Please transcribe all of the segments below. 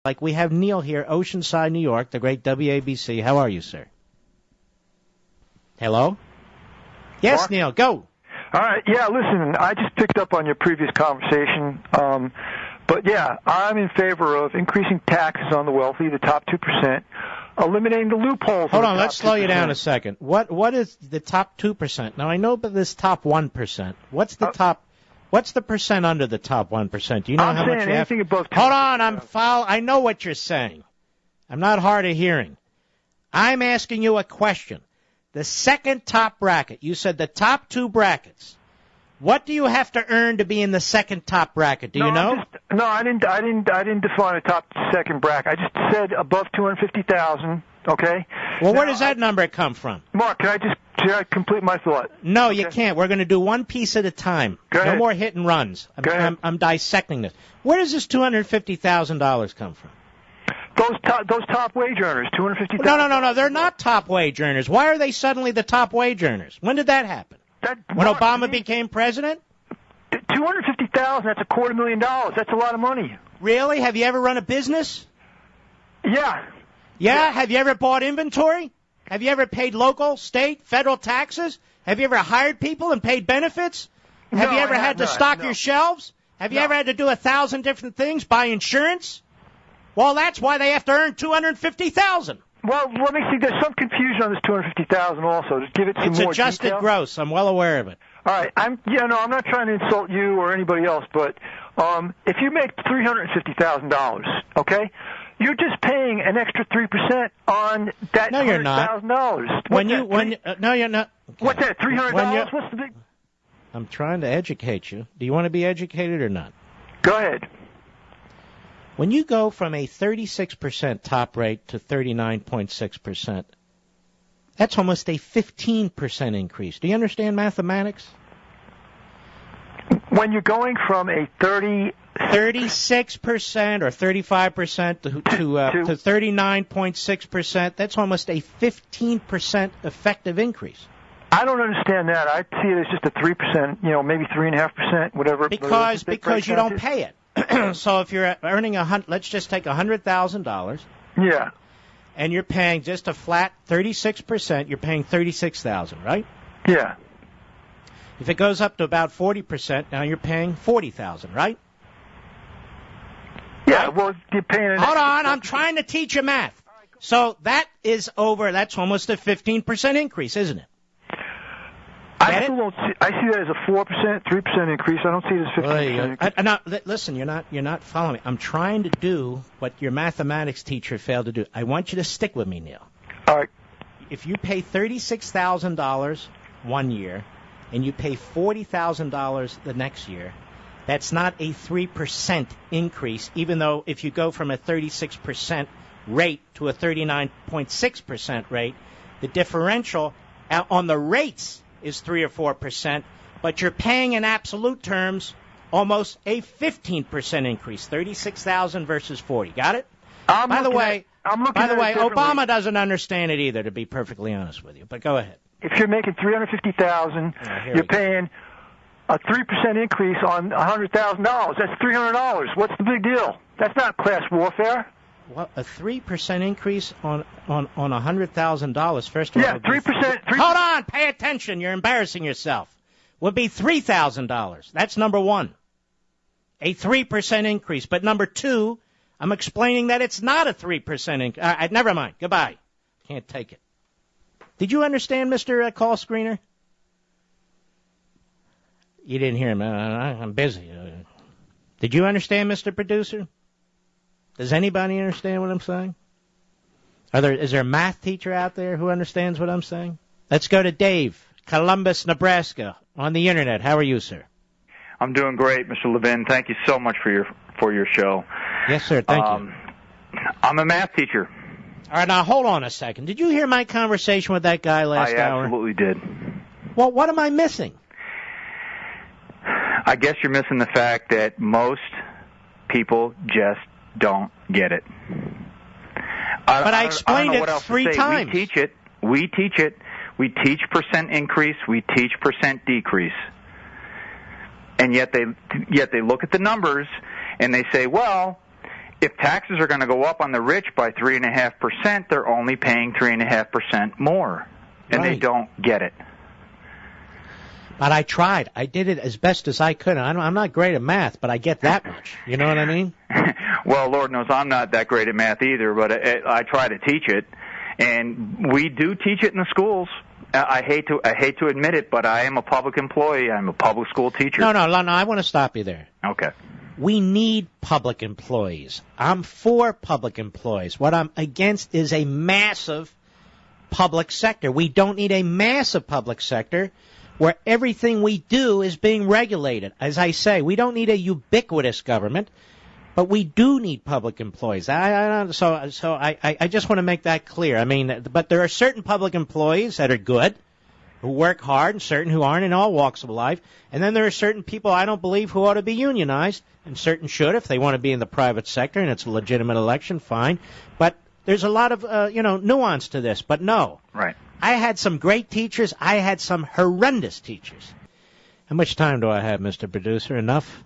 Like we have Neil here, Oceanside, New York, the great WABC. How are you, sir? Hello? Yes, Mark? Neil, go. All right, yeah, listen, I just picked up on your previous conversation. But, yeah, I'm in favor of increasing taxes on the wealthy, the top 2%, eliminating the loopholes. Hold on, let's slow you down a second. What is the top 2%? Now, I know about this top 1%. What's the percent under the top 1%? Do you know how much you have? Above 2%. Hold on, I know what you're saying. I'm not hard of hearing. I'm asking you a question. The second top bracket, you said the top two brackets. What do you have to earn to be in the second top bracket? Do you know? I didn't define a top second bracket. I just said above 250,000. Okay. Well, where does that number come from? Mark, can I complete my thought? No, you can't. We're going to do one piece at a time. Go ahead. No more hit and runs. I'm dissecting this. Where does this $250,000 come from? Those top wage earners, $250,000. No. They're not top wage earners. Why are they suddenly the top wage earners? When did that happen? When Obama became president? $250,000. That's $250,000. That's a lot of money. Really? Have you ever run a business? Yeah. Yeah? Have you ever bought inventory? Have you ever paid local, state, federal taxes? Have you ever hired people and paid benefits? Have you ever had to stock your shelves? Have you ever had to do 1,000 different things, buy insurance? Well, that's why they have to earn $250,000. Well, let me see. There's some confusion on this $250,000 also. Just give it some more detail. It's adjusted gross. I'm well aware of it. All right. I'm not trying to insult you or anybody else, but if you make $350,000, okay, you're just paying an extra 3% on that $100,000. No, you're not. No, you're not. Okay. What's that? $300? What's the big? I'm trying to educate you. Do you want to be educated or not? Go ahead. When you go from a 36% top rate to 39.6%, that's almost a 15% increase. Do you understand mathematics? When you're going from a 36% or 35% to 39.6%, that's almost a 15% effective increase. I don't understand that. I see it as just a 3%, maybe 3.5%, whatever. Because you don't pay it. So if you're earning let's just take $100,000. Yeah. And you're paying just a flat 36%, you're paying $36,000, right? Yeah. If it goes up to about 40%, now you're paying $40,000, right? Yeah, well, you're paying Hold on, I'm trying to teach you math. So that's almost a 15% increase, isn't it? I see that as a 4%, 3% increase. I don't see it as 15%. Now, listen, you're not following me. I'm trying to do what your mathematics teacher failed to do. I want you to stick with me, Neil. All right. If you pay $36,000 one year and you pay $40,000 the next year, that's not a 3% increase, even though if you go from a 36% rate to a 39.6% rate, the differential on the rates is 3 or 4%, but you're paying in absolute terms almost a 15% increase, 36,000 versus 40. Got it? By the way, Obama doesn't understand it either, to be perfectly honest with you. But go ahead. If you're making $350,000, you're paying a 3% increase on $100,000. That's $300. What's the big deal? That's not class warfare. Well, a 3% increase on $100,000. First of all, yeah, 3%. Hold on, pay attention. You're embarrassing yourself. Would be $3,000. That's number one. A 3% increase. But number two, I'm explaining that it's not a 3% increase. Never mind. Goodbye. Can't take it. Did you understand, Mr. Call Screener? You didn't hear him. I'm busy. Did you understand, Mr. Producer? Does anybody understand what I'm saying? Is there a math teacher out there who understands what I'm saying? Let's go to Dave, Columbus, Nebraska, on the Internet. How are you, sir? I'm doing great, Mr. Levin. Thank you so much for your show. Yes, sir. Thank you. I'm a math teacher. All right, now hold on a second. Did you hear my conversation with that guy last hour? I absolutely did. Well, what am I missing? I guess you're missing the fact that most people just don't get it. But I explained it 3 times. We teach it. We teach percent increase. We teach percent decrease. And yet they look at the numbers and they say, well, if taxes are going to go up on the rich by 3.5%, they're only paying 3.5% more, and they don't get it. But I tried. I did it as best as I could. I'm not great at math, but I get that much. You know what I mean? Well, Lord knows I'm not that great at math either, but I try to teach it, and we do teach it in the schools. I hate to admit it, but I am a public employee. I'm a public school teacher. No, I want to stop you there. Okay. We need public employees. I'm for public employees. What I'm against is a massive public sector. We don't need a massive public sector where everything we do is being regulated. As I say, we don't need a ubiquitous government, but we do need public employees. So I just want to make that clear. I mean, but there are certain public employees that are good, who work hard, and certain who aren't in all walks of life. And then there are certain people I don't believe who ought to be unionized, and certain should if they want to be in the private sector and it's a legitimate election, fine. But there's a lot of, nuance to this. But no. Right. I had some great teachers. I had some horrendous teachers. How much time do I have, Mr. Producer? Enough?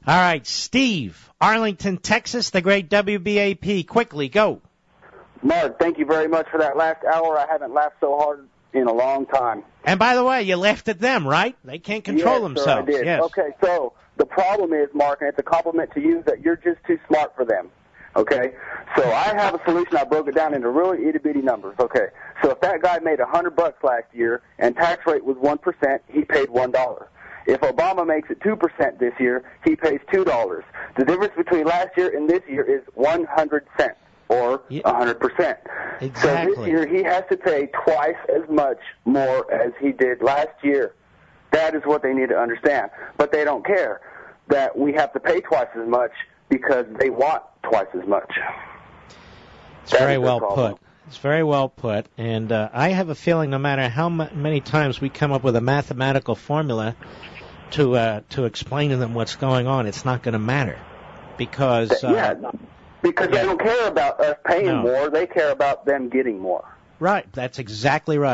All right, Steve, Arlington, Texas, the great WBAP. Quickly, go. Mark, thank you very much for that last hour. I haven't laughed so hard in a long time. And by the way, you laughed at them, right? They can't control themselves. Sir, I did. Yes. Okay, so the problem is, Mark, and it's a compliment to you, that you're just too smart for them. Okay? So I have a solution. I broke it down into really itty-bitty numbers. Okay. So if that guy made $100 last year and tax rate was 1%, he paid $1. If Obama makes it 2% this year, he pays $2. The difference between last year and this year is 100 cents, or 100%. Exactly. So this year he has to pay twice as much more as he did last year. That is what they need to understand. But they don't care that we have to pay twice as much because they want twice as much. It's very well put. It's very well put. And I have a feeling no matter how many times we come up with a mathematical formula to explain to them what's going on, it's not going to matter. Because they don't care about us paying more. They care about them getting more. Right. That's exactly right.